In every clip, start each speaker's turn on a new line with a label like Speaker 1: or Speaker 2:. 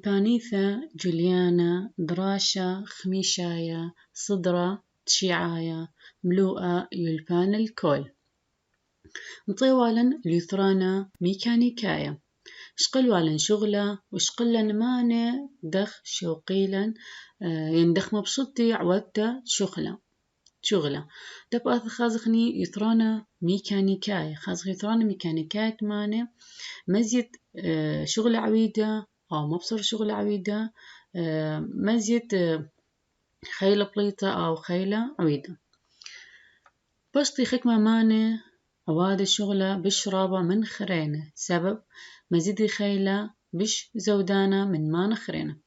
Speaker 1: يلبانيثا جوليانا دراشا خميشايا صدرة تشيعايا ملوءة يلبان الكل مطيوالا ليثرانا ميكانيكايا شقلوالا شغلة وشقلن ماني دخ شوقيلا يندخ مبسوطي عودة شغلة دب خازخني يثرانا ميكانيكايا خازخ يثرانا ميكانيكايا ماني مزيد شغل عويدة أو مبصر شغل عويدة مزيد خيلة بليطة أو خيلة عويدة بشطي خكمة ماني عواد الشغلة بشرابة من خرينة سبب مزيد خيلة بش زودانة من ما نخرينة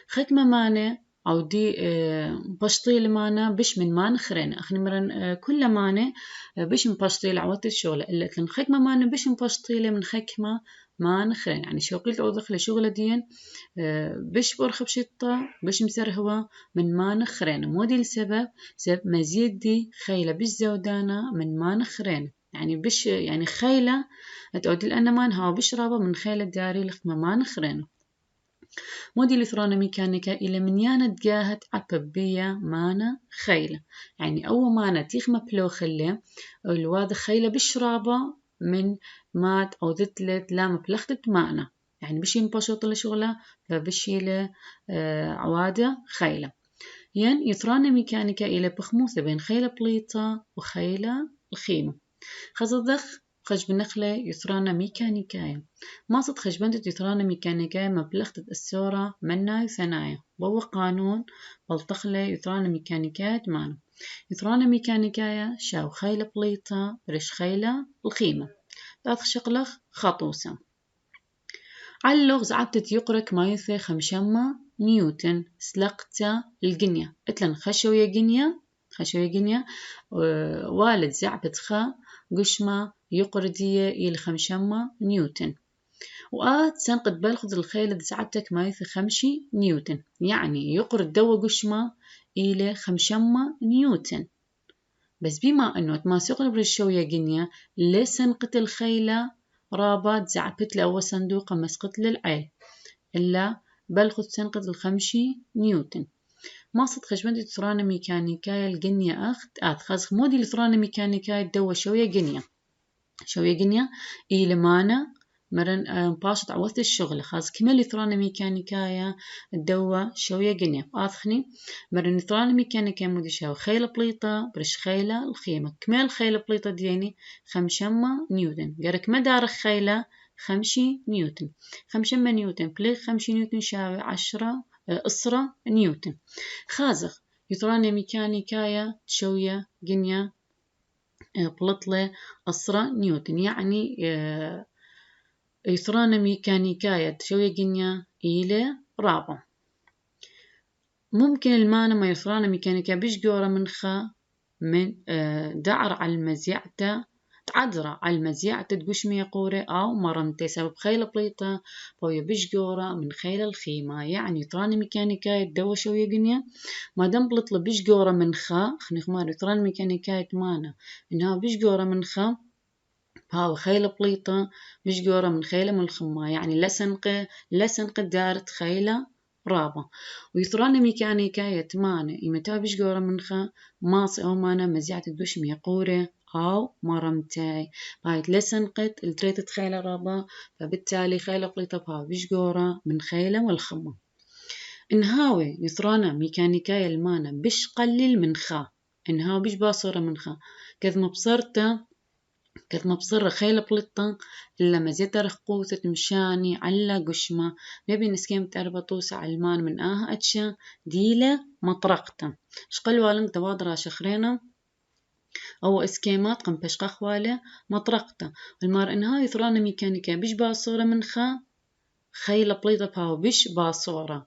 Speaker 1: خكمة ماني عودي بشطيل مانا بش من ما نخرينة أخني مرن كل ماني بش مبشطيل عواد الشغلة إلا لكن خكمة ماني بش مبشطيل من خكمة ما نخرين يعني شوقيل أوضخ لشغلة دين بش برخب شطة بش مسرهوا من ما نخرين مودي السبب سبب مزيد دي خيلة بش زودانة من ما نخرين يعني بش يعني خيلة تعود لأن ما نهوا بش رابة من خيلة داري لخمة ما نخرين مودي لثرانا ميكانيكا إلى من يانا تجاهت عببية مانا خيلة يعني أول مانا تيخ مبلو خلي الواد خيلة بش رابة من ما تعودت لت لا مبلختت معنا يعني بشي مباشط لشغلة فبشي له عوادة خيلة يعني يثرانا ميكانيكا إلى بخموثة بين خيلة بليطة وخيلة الخيمة خزدخ خش بنخلة يثرانا ميكانيكاية ما صد خش بنت يثرانا ميكانيكاية مبلغت السورة منا ثنايا بو قانون بلتخلة يثرانا ميكانيكاية معنا يثرانا ميكانيكاية شاو خيلة بليطة برش خيلة الخيمة ثلاث شقلخ خطوسة على اللغز عبتت يقرك ما يثي خمشمة نيوتن سلقتا الجنية اتلن خشوية جنية والد زعبت خا قشمة يقردية إلى خمشمة نيوتن وآت سنقد بلخذ الخيلة زعبتك ما يثي خمشي نيوتن يعني يقرد دوا قشمة إلى خمشمة نيوتن بس بما أنه ما سيقرب الشوية جنية لسن قتل خيلة رابط زعبت لأول صندوق مسقط للعيل إلا بلخذ سنقت الخمشي نيوتن ما صد خشبنت ثرانا ميكانيكاية الجنية خازخ مودي لثرانا ميكانيكاية دوا شوية جنية إلى مانا مرن باشط عوث الشغل خاص كمل ثرانا ميكانيكاية الدوا شوية جنية آخني مرن ثرانا ميكانيكاية مودي شاو خيلة بليطة برش خيلة الخيمة كمل خيلة بليطة ديني خمشمة نيوتن قرك مدار خيلة خمشي نيوتن خمشمة نيوتن بلي خمشي نيوتن شاوي 10 أسرة نيوتن خازخ يثرانا ميكانيكاية شوية جنية بلطلة أسرة نيوتن يعني يثرانا ميكانيكاية شوية جنية إلى رابع ممكن المانا ما يثرانا ميكانيكاية بيش جورة منخا من دعر على المزيعة تعذرة على المزيعة تدقوش ميقورة أو مرمتي سبب خيلة بليطة فهي بيش جورة من خيلة الخيمة يعني يثرانا ميكانيكاية دوا شوية جنية ما دام بلطلة بيش جورة منخا خني خمار يثرانا ميكانيكاية مانا إنها بيش جورة منخا هاو خيلة بليطة مش جورة من خيلة من الخمة يعني لسنقة دارت خيلة رابة ويثرانا ميكانيكاية مانا إمتا بيش جورة منخا ماصي أو مانا مزيعة الدوش ميقورة أو مرمتاي بايت لسنقة التريتت خيلة رابة فبالتالي خيلة بليطة بها بيش جورة من خيلة والخمة إنهاوي يثرانا ميكانيكاية المانا بيش قلل من خا إنهاو بيش باصورة من خا كذ مبصرته كانت مبصرة خيلة بلطة إلا مزيد رخقوثة مشاني على قشمة نبي نسكيم تربطوس على المان من أتشا ديلة مطرقتا شقل والن توادرا شخرينا أو إسكيمات قم بشقخ والة مطرقتا المار إنها يثرانا ميكانيكا بيش باصورة من خيلة بليطة باو بيش باصورة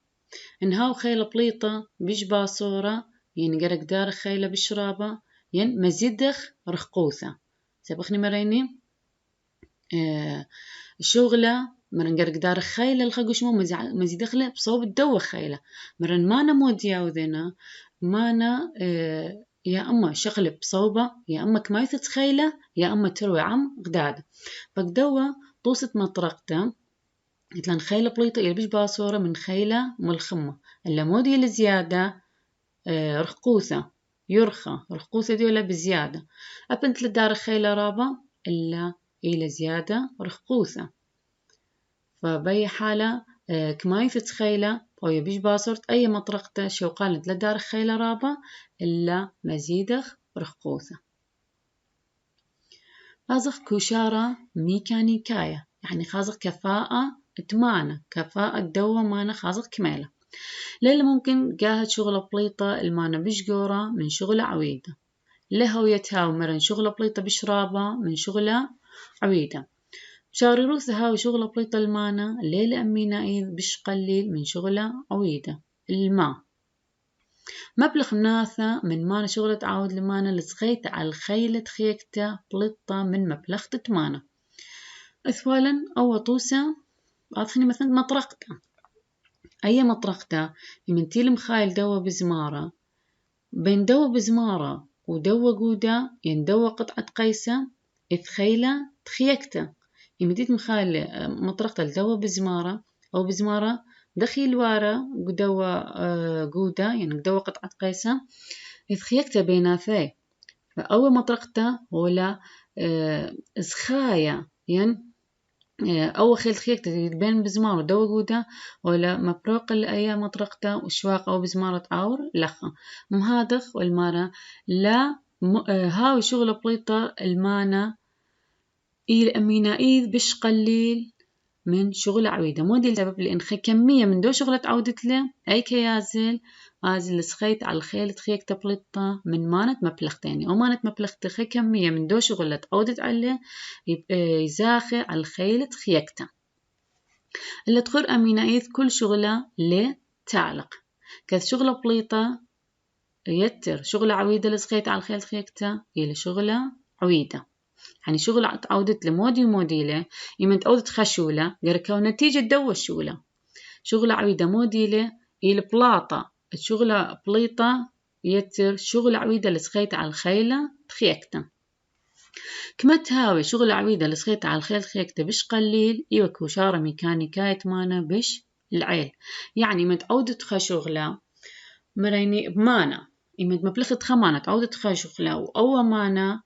Speaker 1: إنها خيلة بليطة بيش باصورة يعني قرق دار خيلة بشرابة يعني مزيدخ رخقوثة سبخني مريني شغلة مرن قرق دار خيلة الخقوش مو مزيد خله بصوب الدو خيلة مرن مانا موديا وذنا مانا يا أما شغل بصوبة يا أما كمايثة خيلة يا أما تروي عم غداد فقدوة طوسة مطرقته مثلا خيلة بليطة إلى بيش باصورة من خيلة ملخمة إلا مودي لزيادة رخقوثة يرخى رخقوثة دي ولا بزيادة أبنت لدار خيلة رابة إلا إلى زيادة رخقوثة فبأي حالة كما يفتخيلة أو يبيش باصرت أي مطرقته شو قالت لدار خيلة رابة إلا مزيدخ رخقوثة. خازخ كوشارة ميكانيكاية يعني خازخ كفاءة تمانة كفاءة دوا مانا خازخ كميلة ليلة ممكن قاهد شغلة بليطة المانا بشقورة من شغلة عويدة لهويتها ومرن شغلة بليطة بشرابة من شغلة عويدة شاري روث هاوي شغلة بليطة المانا ليلة أمينا إيذ بش قليل من شغلة عويدة الماء مبلغ ناثة من مانا شغلة عاود لمانا لسخيت على الخيلة خيكتا بليطة من مبلغ تمانا أثوالا أو طوسة أعطني مثلا مطرقتا أي مطرقتا يمنتيل مخايل دوا بزمارة بين دوا بزمارة ودوا قودا يندوا قطعة قيسة إثخيلة تخيكتا يمديت مخايل مطرقتا الدوا بزمارة أو بزمارة دخيل وارا دوا قودا يعني دوا قطعة قيسة إثخيكتا بيناثي فأول مطرقتا ولا إسخايا يعني أول خيل خيكتا بين بزمار ودوا قودا ولا مبروق الأيام مطرقتا وشواق أو بزمارة تعاور لخا مهادخ والمارة لا هاوي شغل بليطة المانا إيل أمينا إيذ بش قليل من شغل عويدة مودي السبب لأن كمية من دو شغلة عودت له أي كيازل آزل سخيت على الخيل تخيك تبلطة من مانت مبلغتين أو مانت مبلغت خي كمية من دو شغلة عودت عليه يزاخي على الخيل تخيكته اللي تخور أمينة إيذ كل شغلة ليه تعلق كذ شغلة بليطة يتر شغلة عويدة لسخيت على الخيل تخيكته إلى شغلة عويدة يعني شغل عودت لمودي وموديلة يمن تعودت خشولة قركو نتيجة دو الشولة شغل عويدة موديلة إلى بلاطة شغل بليطة يتر شغل عويدة لسخيت على الخيلة تخيكتا كما تهاوي شغل عويدة لسخيت على الخيل تخيكتا بش قليل إيوة كوشارة ميكانيكاية مانا بش العيل يعني متعودت خشغلة مريني بمانا يمد مبلغت خمانة تعودت خشغلة وأول مانا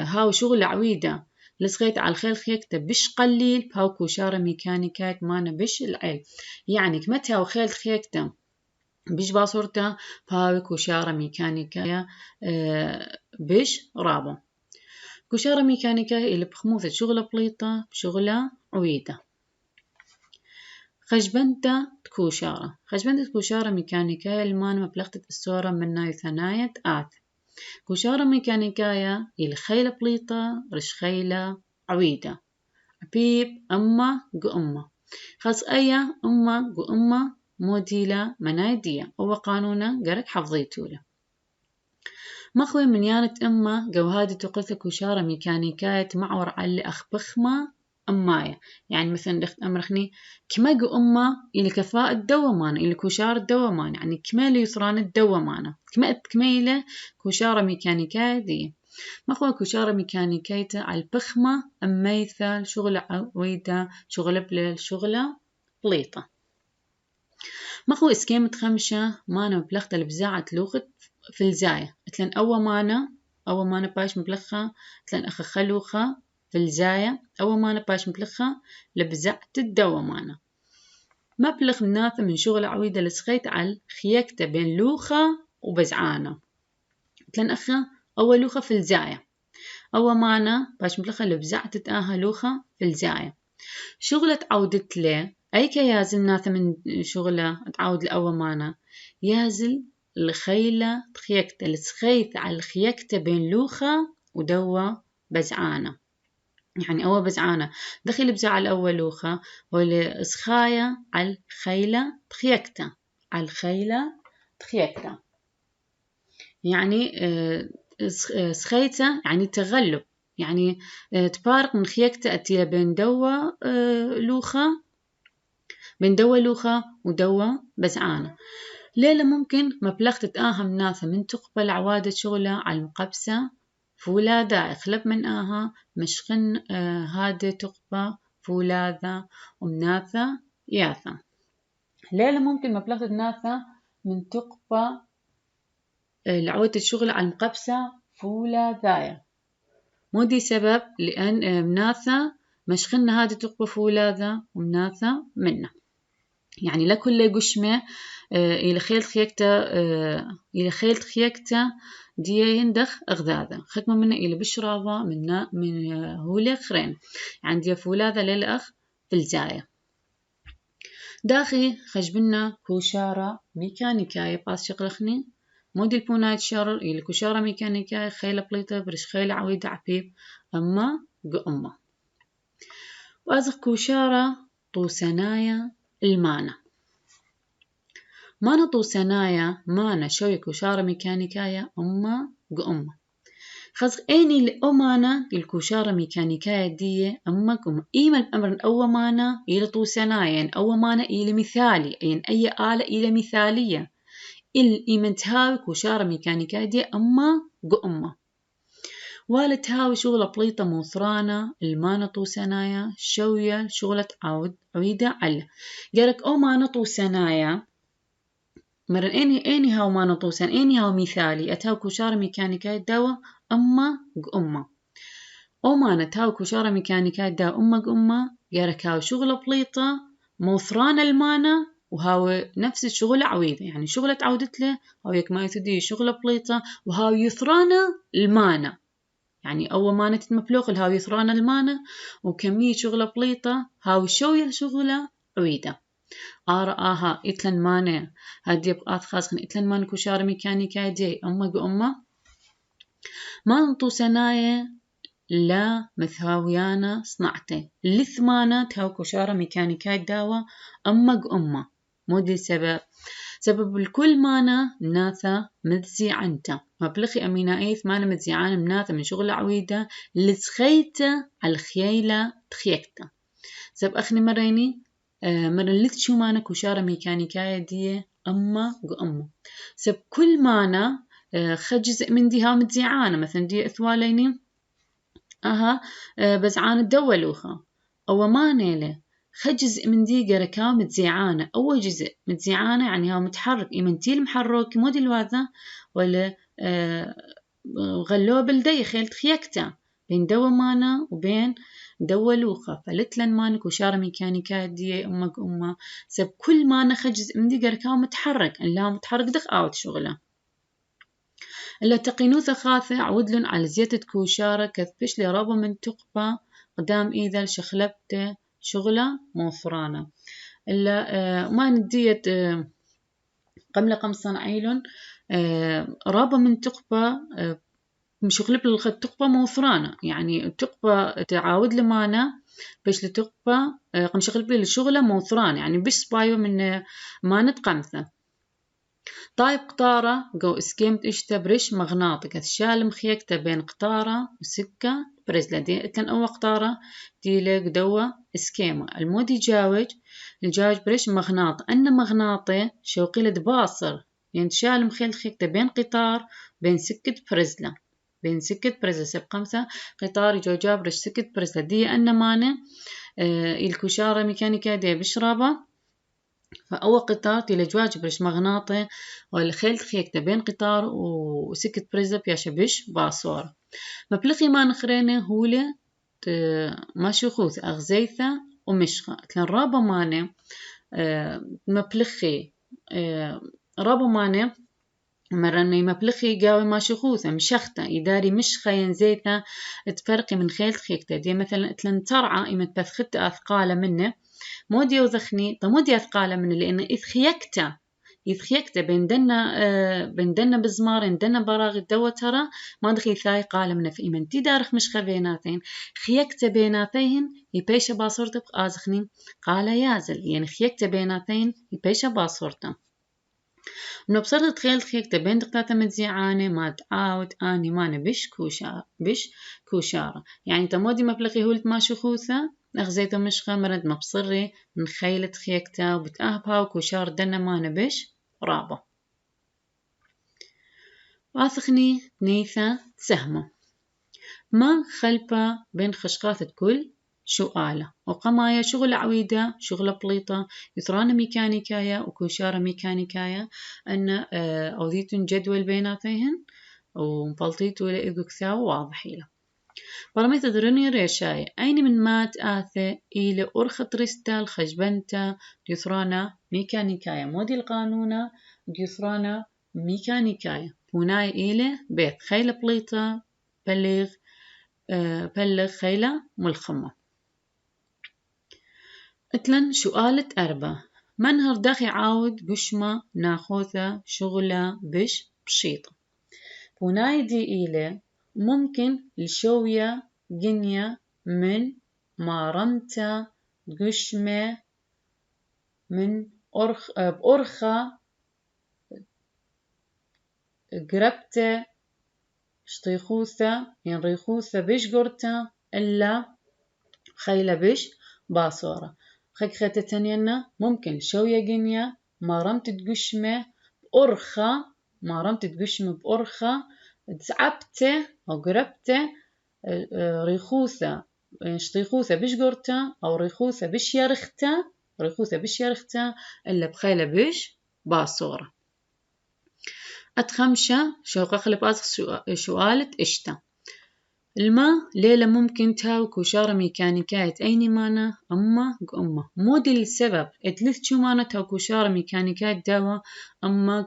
Speaker 1: هاو شغل عويدة لسخيت على الخيل خيكتا بش قليل بهاو كوشارة ميكانيكات مانا بش العيل يعني كمتها وخيل خيكتا بش باصورتا بهاو كوشارة ميكانيكاية بش رابو كوشارة ميكانيكاية اللي بخموثة شغلة بليطة بشغلة عويدة خشبنتا كوشارة ميكانيكاية المانا مبلغتة السورة من ناي ثناية آت كوشارة ميكانيكاية إلى خيلة بليطة رش خيلة عويدة بيب أما جو أما خاص أيا أما جو أما موديلة منايدية هو قانونا قرك حفظيتوله مخوي من يانة أما جو هادي تقلت كوشارة ميكانيكاية معور على أخبخمة أمايا يعني مثلا دخت أمرخني كما جو أما إلى كفاءة الدومان إلى كوشارة الدومان يعني كمالي يصران الدومان كميلة كوشارة ميكانيكاية دي مخوي كوشارة ميكانيكاية على البخمة أميثال شغل عويدة شغل بليل شغلة بليطة مخوي اسكيمة خمشة مانا مبلغة البزاعة لوخت في الزاية اتلن أول مانا باش مبلغة اتلن أخ خلوخة في الزاية أول مانا باش مبلغة لبزعة الدوا مانا مبلغ مناثة من شغل عويدة لسخيت على خيكته بين لوخة وبزعانة اتلن أخا أول لوخة في الزاية أول مانا باش مبلغة لبزعة تتآها لوخة في الزاية شغلة عودت له أي كيازل ناثة من شغلة تعاود لأول مانا يازل الخيلة تخيكته لسخيت على الخيكته بين لوخة ودوا بزعانة يعني أول بزعانة دخل بزع الأول لوخة ولا سخاية على الخيلة تخيكته على الخيلة تخيكته يعني سخيته يعني تغلب يعني تبارك من خيكته أتيا بين دوا لوخة بين دوا لوخة ودوا بزعانة ليلة ممكن مبلغ تتآهم ناثة من تقبل عوادة شغلة على المقبسة فولا دا يخلب من آها مشخن هادة تقبى فولاذا ومناثا ياثا. ليلة ممكن مبلغ ناثا من تقبى العودة الشغل على المقبسة فولاذايا. مودي سبب لأن مناثا مشخلنا هذه تقبى فولاذا ومناثا منا. يعني لكل قشمة إلى خيلت خيكتا دي يندخ أغذاذا ختمة منا إلى بشرابة من هولي خرين عندي فولاذا للأخ في الجاية. داخي خجبنا كوشارة ميكانيكاية باس شغلخني مودي البونايت شارر إلى كوشارة ميكانيكاية خيلة بليطة برش خيلة عويدة عبيب أما قأمة. وأزخ كوشارة طوسنايا المانا مانا طوسنايا مانا شوي كوشارة ميكانيكاية أما قأمة. خزق أيني لأمانا الكوشارة ميكانيكاية دي أما قأمة إيما الأمر أو مانا إلى طوسنايا يعني أو مانا إلى مثالي يعني أي آلة إلى مثالية إيمن تهاوي كوشارة ميكانيكاية دي أما قأمة. ولا تهاوي شغلة بليطة موثرانة المانا طوسنايا شوية شغلة عويدة على قالك أو مانا طوسنايا مرن إني هاو مانا طوسن إني هاو مثالي أتهاو كوشارة ميكانيكاية دوا أما قأمة. أو مانا تهاو كوشارة ميكانيكاية دوا أما قأمة قالك هاو شغلة بليطة موثرانة المانا وهاو نفس الشغلة عويدة يعني شغلة عودت له هاو يك ما يتدي شغلة بليطة وهاو يثرانة المانا يعني أول مانا تتمفلوق الهاو يثرانة المانا وكمية شغلة بليطة هاو شوية شغلة عويدة. آها إتلن مانا هادي بقات خاصخن إتلن مانا كوشارة ميكانيكاية دي أما قأمة ما نطو سنايا لا مثاويانا صنعته لثمانة تهاو كوشارة ميكانيكاية داوا أما قأمة. مودي سبب الكل مانا مناثا متزي عنتا مبلغي أمينا إيث مانا متزيعان مناثا من شغل عويدة لتخيته على الخيلة تخيكتا. سب أخني مريني مرن لث شو مانا كوشارة ميكانيكاية دي أما قأمة. سب كل مانا خجزء من دي ها متزيعانة مثلا دي إثواليني بزعان الدولوخة أو ما نيله خجزء من دي قركاو متزيعانة أول جزء متزيعانة يعني هاو متحرك إيمنتي المحرك مودي الواذا ولا غلوه بالدي خيلت خيكتا بين دوا مانا وبين دولوخة فلتلن مانا كوشارة ميكانيكاية دي أما سب كل مانا خجزء من دي قركاو متحرك إن لا متحرك دخ آوت شغله. إلا تقينوثة خاثة عودلن على زيادة كوشارة كثبش لرابا من تقبى قدام إذا شخلبته شغلة موفرانة. إلا ما نديت قملة قمصان عيلون رابا من تقبى مشغلب للخد تقبى موفرانة يعني تقبى تعاود لمانا بش لتقبى قم شغلب للشغلة موفرانة يعني بش صبايو من ما نتقمثة. طايب قطارة جو اسكيمت بريش مغناطي كتشال مخيكتا بين قطارة وسكة بريزلا دي اتلن أول قطارة دي لك دوا اسكيمة المودي الجاوج بريش مغناطي أن مغناطي شوقيلة باصر يعني تشال مخيل خيكتا بين قطار بين سكة بريزلا سب 5 قطار جو بريش سكة بريزلا دي أن ماني الكوشارة ميكانيكا دي بشرابة فأول قطار تيلا جواج برش مغناطي والخيل خيكتا بين قطار وسكت بريزب يا شبش باصور مبلغي ما نخرينه هولة ما شخوث أغزيثة ومشخة كان رابا ماني مبلغي رابا ماني مرني مبلغي قاوي ما شخوثة مشختة إداري مشخة ينزيثة تفرقي من خيل خيكتا دي مثلا اتلن ترعى إما تثخت أثقال منه مودي وذخني مودي أثقاله من لأنه إذ بين دنا بزمار دنا براغ الدوا ترى ما دخي ثاي قال من في إيمان تدارخ مش خبيناتين خيكته بيناتين يبيش باصورته بقازخني قال يازل يعني خيكته بيناتين يبيش باصورته نبصر تخيل خيكته بين دقاته متزيعانة ما تعاود أني ما بش كوشارة يعني تمودي مبلغي هولت ما شخوثة أغزيته مش خمرد مبصري من خيلة خيكتا وبتأهبها وكوشار دنا ما نبش رابا واثخني نيثة سهمة ما خلبة بين خشقات كل شؤالة وقماية شغل عويدة شغل بليطة يثران ميكانيكايا وكوشارة ميكانيكايا أن أوذيتن جدول بيناتهن ومبلطيتو لإذو كثاو واضحيلا برميت درني ريشاي أين من مات آثي إلى أرخة ريستا الخجبنتا يثرانا ميكانيكايا مودي القانونة يثرانا ميكانيكايا بوناي إلى بيت خيلة بليطة بلغ خيلة ملخمة اتلن سؤالة أربعة منهر داخي عاود بشما ناخوثة شغلة بشيطة بوناي دي إلى ممكن لشوية جنية من مارمتا قشمة من بأرخة قربتة شطيخوثة ريخوثة بش قرتة إلا خيلة بش باصورة خيكة تانينا ممكن شوية جنية مارمت تقشمة بأرخة مارمت تقشمة بأرخة تعبته أو قربته ريخوثة شطيخوثة بش قرتة أو ريخوثة بش يرختة إلا بخيلة بش باصورة أتخمشة شوقة خلب أزخ سؤالة إشتا الماء ليلة ممكن تاو كوشارة ميكانيكاية أيني مانا أما مودي السبب اتلث شو مانا تاو كوشارة ميكانيكاية داوا أما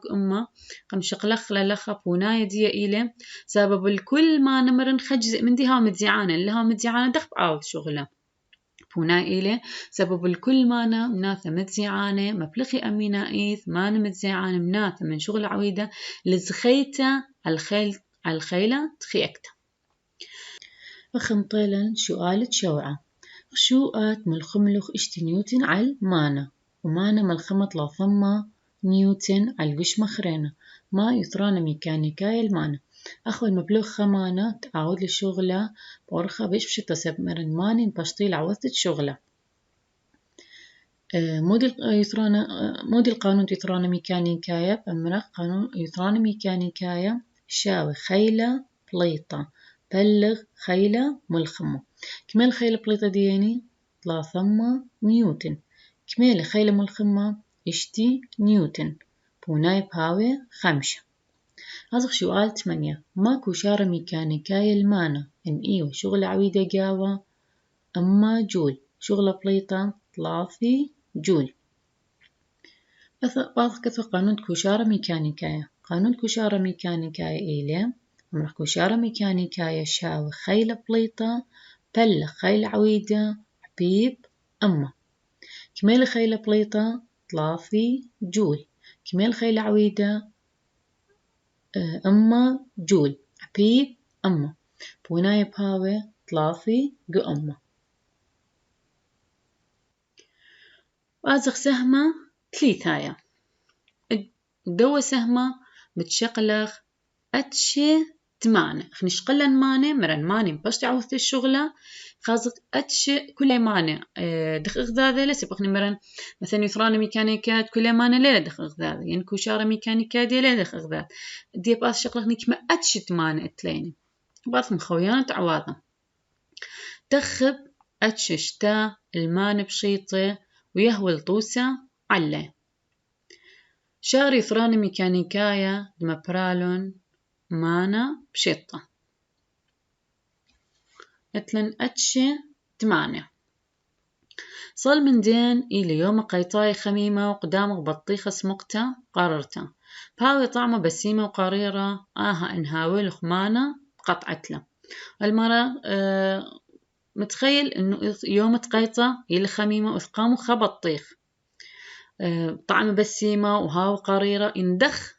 Speaker 1: قم شقلخ للخا بوناية دي إلي سبب الكل ما نمرن خجز من ديها متزيعانة اللي متزيعانة دخب عاوض شغلة بوناي إلي سبب الكل مانا مناثة متزيعانة مبلغي أمينا إيث مانا متزيعانة مناثة من شغل عويدة لزخيته الخيلة تخيكته وخمطيلا سؤالة شوعة شوءات ملخملخ اشتي نيوتن على مانا ومانا ملخمت لا ثم نيوتن على القش مخرينة ما يثرانا ميكانيكاي المانا أخو المبلغ خمانة تعاود للشغلة بورخة بش تسب مرن ماني بشطيل عوضت الشغلة مودي القانون يثرانا ميكانيكاية بأمرخ قانون يثرانا ميكانيكاية شاوي خيلة بليطة بلغ خيلة ملخمة كمال خيلة بليطة دياني 3 نيوتن كمال خيلة ملخمة اشتي نيوتن بوناي بهاوي 5 هذا سؤال 8 ماكو شارة ميكانيكاية المانا ان ايوه شغل عويدة جاوة اما جول شغل بليطة 3 جول بعض كثر قانون كوشارة ميكانيكاية قانون كوشارة ميكانيكاية إيلي أمرح كوشارة ميكانيكاية شاوي خيلة بليطة بلغ خيلة عويدة حبيب أما كمال خيلة بليطة 3 جول كمال خيلة عويدة أما جول حبيب أما بوناي بهاوي 3 جو أما وازغ سهمة 3 دو سهمة متشقلخ أتشي 8 خنش قلن ماني مرن ماني بس تعوث الشغلة خازق أتشي كل ماني دخل ذا لسه بخني مرن مثلا يثران ميكانيكات كل ماني ليه دخل ذا يعني كوشارة ميكانيكات دي ليه دخل ذا دي بقى شقلخ نكمة أتشي 8 اتليني بعض مخويانة عواضة تخب أتششتا المان بشيطة ويهوى الطوسة عليه شاري يثران ميكانيكاية دمبرالون مانا بشطة اتلن أتشي 8 صل من دين إلى يوم قيطاي خميمة وقدامك بطيخة سمقتة قررته بهاوي طعمه بسيمة وقريرة انهاوي لخمانة قطعتله المرة متخيل إنه يوم تقيطة إلى خميمة وثقامه خبطيخ طعم بسيمة وهاو قريرة اندخ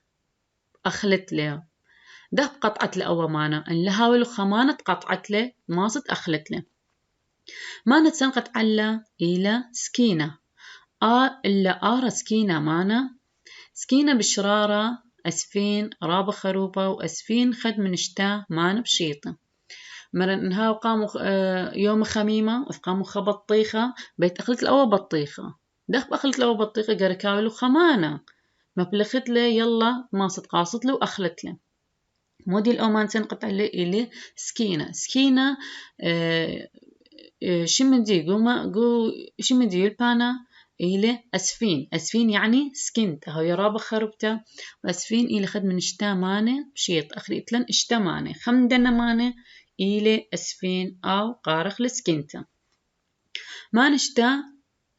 Speaker 1: أخلت له ده قطعت له أول مانا إن لهاوي الخمانة قطعت له ماصت أخلت له مانا تسنقت على إلى سكينة إلا سكينة مانا سكينة بشرارة أسفين رابة خروبة وأسفين خد من شتا مانا بشيطة مرن إنها وقاموا يوم خميمة وقاموا خبطيخة بيت أخلت الأول بطيخة ده أخلت الأول بطيخة قركاوي له خمانة ما بلخت له يلا ماصت قاصت له وأخلت له مودي الأومان سنقط عليه إلي سكينة شمدي شمدي البانا إلى أسفين يعني سكنت هو يرابا خربته وأسفين إلى خد من مانة بشيط أخريت لن مانة خمدنا مانة إلى أسفين أو قارخ لسكنته ما نشتا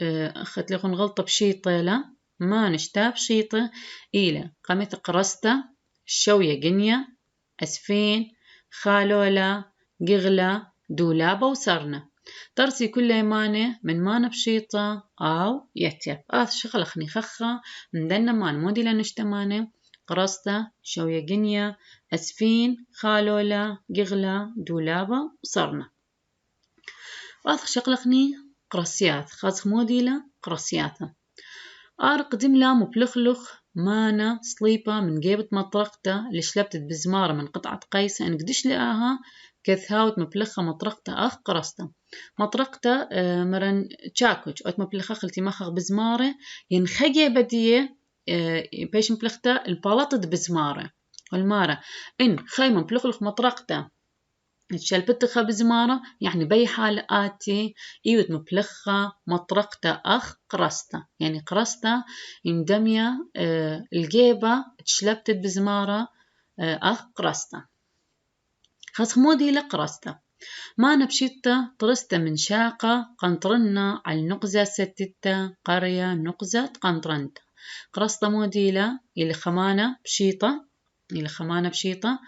Speaker 1: أخذت لكم غلطة بشيطة لا ما نشتا بشيطة إلى قامت قرصته شوية جنية أسفين خالولا قغلة دولابة وسرنا ترسي كل مانة من مانة بشيطة أو يتيب شغلة خني خخة من دنا مان مودي لنشتا مانة قرصته شوية جنية أسفين خالولا قغلة دولابة وسرنا شغلة خني قرصيات خاص موديلا قرصياته قدم لا مبلخلخ مانا صليبة من جيبة مطرقته اللي شلبتت بزمارة من قطعة قيسة إن قدش لقاها كثاوت مبلخة مطرقته قرصته مطرقته مرن تشاكوش أو مبلخة خلتي مخخ بزمارة ينخجي بديه بيش مبلخته البالطة بزمارة والمارة إن خيمة مبلخلخ مطرقته شلبتخة بزمارة يعني بي حال آتي إيوت مبلخة مطرقته قرصته يعني قرصته اندمية الجيبة تشلبتت بزمارة قرصته خاص مودي لقرصته ما نبشيته طرسته من شاقة قنطرنا على النقزة ستته قرية نقزة قنطرنته قرصته موديلة إلى خمانة بشيطة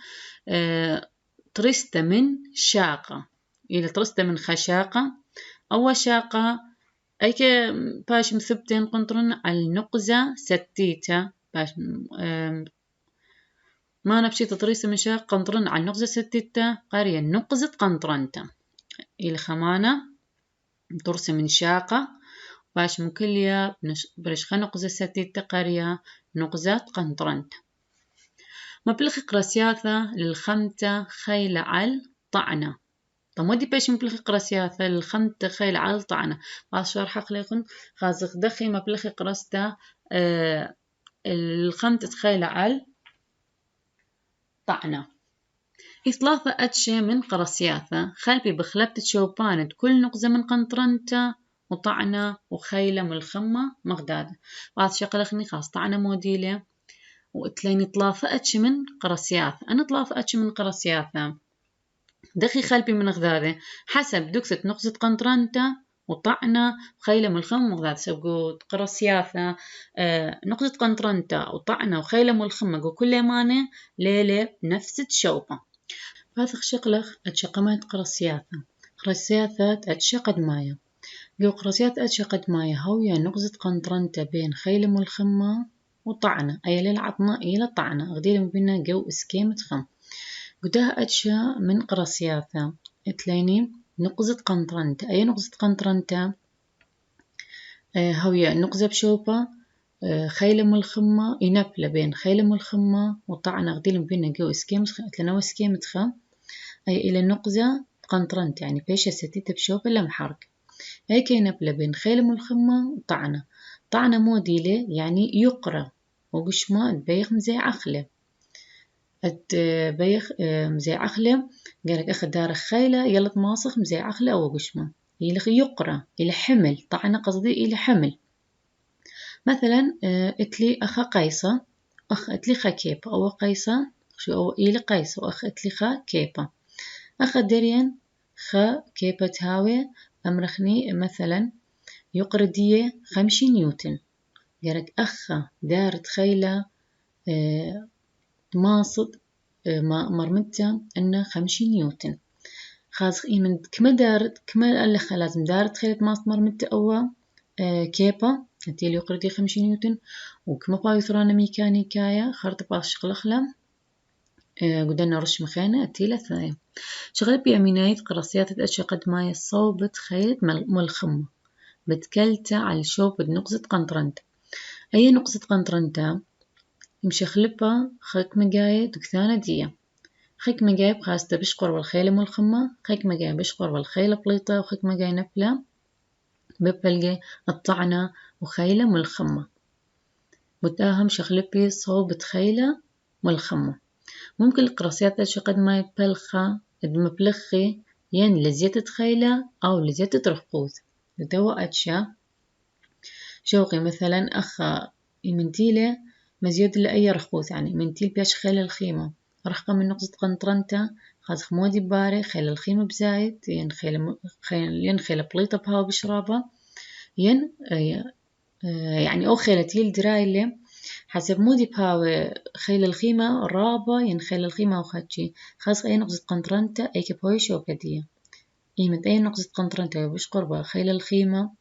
Speaker 1: طرسته من شاقة إلى طرسته من خشاقة أول شاقة أيك باش مثبتين قنطرن على النقزة ستيته باش ما نبشيته طريسته من شاقة قنطرن على النقزة ستيته قرية نقزة قنطرنته إلى خمانة طرسة من شاقة باش مكلية برش نقزة ستيته قرية نقزة قنطرنته مبلغ قراسياثة للخمتة خيل عل طعنة طب ودي باش مبلغ قراسياثة للخمتة خيل عل طعنة باش شرح خليكم خازق دخي مبلغ قراسته الخمتة خيل عل طعنة ثلاثة أتشي من قراسياثة خلبي بخلبت شوبانة كل نقزة من قنطرنته وطعنة وخيلة ملخمة مغدادة بعد شقلخني خاص طعنة موديلة وتلين طلافأتش من قراسياث أنا طلافأتش من قراسياثة دخي خلبي من غذاذة حسب دكسة نقزة قنطرنته وطعنة خيلة ملخمة مغذاذة سبقوا قراسياثة نقزة قنطرنته وطعنة وخيلة ملخمة جو كل مانة ليلة نفس الشوبة هذا شقلخ أتشقمت قراسياثة أتشقد مايا جو قراسياث أتشقد مايا هويا نقزة قنطرنته بين خيلة ملخمة وطعنة أي للعطنة إلى طعنة غدير مبينا جو إسكيمة خم قدها أتشا من قراسياثة تليني نقزة قنطرنته أي نقزة قنطرنته هويا نقزة بشوبة خيلة ملخمة ينبلة بين خيلة ملخمة وطعنة غدير مبينا جو إسكيمة خم تلنا إسكيمة خم أي إلى نقزة قنطرنته يعني بيشة ستيت بشوبة لم حرق أي كي نبلة بين خيلة ملخمة وطعنة طعنة موديلة يعني يقرأ وقش ما تبيخ مزي عخلة تبيخ مزي عخلة قالك أخذ دار خيلة يلا تماسخ مزي عخلة أو قش ما يلخ يقرأ إلى حمل طعنة قصدي إلى حمل مثلا اتلي أخا قيصة أخ اتلي خا كيبة أو قيصة شو أو إلى قيصة وأخ اتلي خا كيبة أخ دريان خا كيبة هاوي أمرخني مثلا يقردية 50 نيوتن قالك أخا دارت خيلة ماصد مرمتة أنه 50 نيوتن خاص من كما دارت كما قال لك لازم دارت خيلة ماصد مرمتة أو كيبا أنتي اللي يقردي 50 نيوتن وكما بايثرانا ميكانيكايا خرط باش شغلخلم قدرنا رش مخينة أنتي لثاية شغل بيامينايت قرصيات تأشي قد ما يصوبت خيلة ملخمة بتكلتة على شوب نقزة قنطرنت أي نقزة قنطرنتا يمشي خلبها خيك مجاية دكثانة دية خيك مجاية بخاستة بشقر والخيلة ملخمة خيك مجاية بشقر والخيلة بليطة وخيك مجاية نبلة ببلجة الطعنة وخيلة ملخمة بتاهم شخلبي صوبة خيلة ملخمة ممكن القرصيات تأشي قد ما يبلخة مبلخي ين لزيت خيلة أو لزيت رخوث دوا أتشا شوقي مثلا أخا منتيلة مزيود لأي رخوث يعني منتيل بيش خيل الخيمة رخقة من نقطة قنطرنتا خاز خمودي باري خيل الخيمة بزايد ين خيل بليطة بهاو بشرابة ين يعني أو خيلة تيل درايلة حسب مودي بهاو خيل الخيمة رابة ين خيل الخيمة وخاتشي خاز أي نقطة قنطرنتا أي كبوي شوكدية إيمة أي نقطة قنطرنتا وبش قربة خيل الخيمة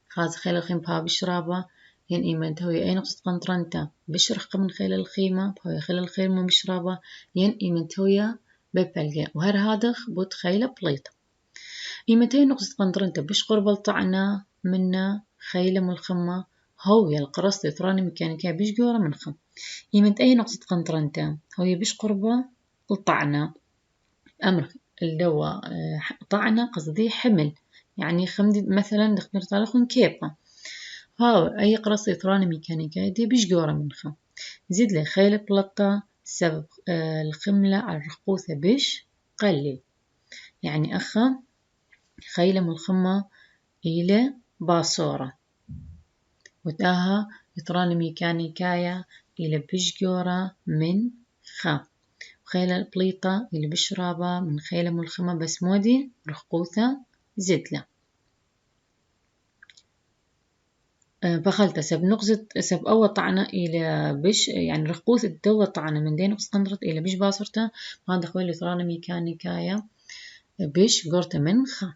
Speaker 1: خاز خيل الخيمة بهاو بشرابة ين إيمة هوي أي نقطة قنطرنتا بش رخقة من خيل الخيمة بهاو خيل الخيمة بشرابة ين إيمة هوي ببلجة وهر هادخ بود خيلة بليطة إيمتين نقطة قنطرنتا بش قرب الطعنة منا خيلة ملخمة هوي القرص ثراني ميكانيكية بش جورة من خم إيمت أي نقطة قنطرنتا هوي بش قربة الطعنة أمر الدواء طعنة قصدي حمل يعني خمدي مثلا نقدر تالخون كيبة هاو أي قرص ثراني ميكانيكية دي بش جورة من خم زيد لي خيلة بلطة سبب الخملة على الرقوثة بش قلل يعني أخا خيلة ملخمة إلى باصورة وتاها يطران ميكانيكايا إلى بشجورة من خا وخيلة البليطة إلى بشرابة من خيلة ملخمة بس مودي رخوثة زدلة بخلت سب نقصد سب أول طعنة إلى بش يعني رخوث الدوا طعنة من دين نقص قنطرت إلى بش باصرته هذا خويل يطران ميكانيكايا بش قرته من خا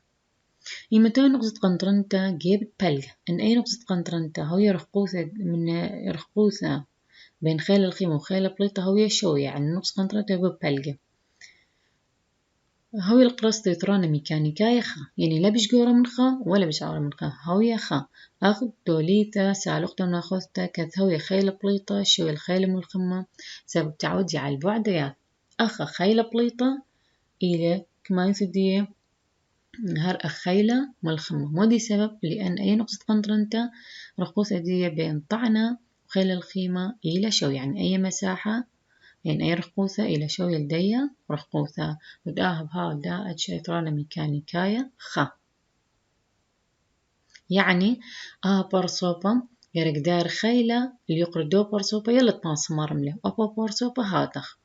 Speaker 1: يمتى نقطة قنطرنتا جيب بلغ إن أي نقطة قنطرنتا هوي رخوثة من رخوثة بين خيل الخيمة وخيل بليطة هوي شو يعني نقطة قنطرنتا هو بلغ هوي القرص تيترانا ميكانيكايا خا يعني لا بش جورة من خا ولا بش عورة من خا هوي خا أخذ دوليتا سالقتا وناخذتا كذ هوي خيل بليطة شو الخيل ملخمة سبب تعودي على البعديات أخا خيل بليطة إلى كما يفيديه هر أخيلة ملخمة مودي سبب لأن أي نقطة قنطرنتا رقوث أدية بين طعنة وخيل الخيمة إلى شو يعني أي مساحة يعني أي رقوثة إلى شو يلدية رقوثة وداها بها دا أتشيطرانة ميكانيكاية خا يعني برصوبة يرق دار خيلة اللي يقردو برصوبة يلا تناص مرملة أبا برصوبة هادخ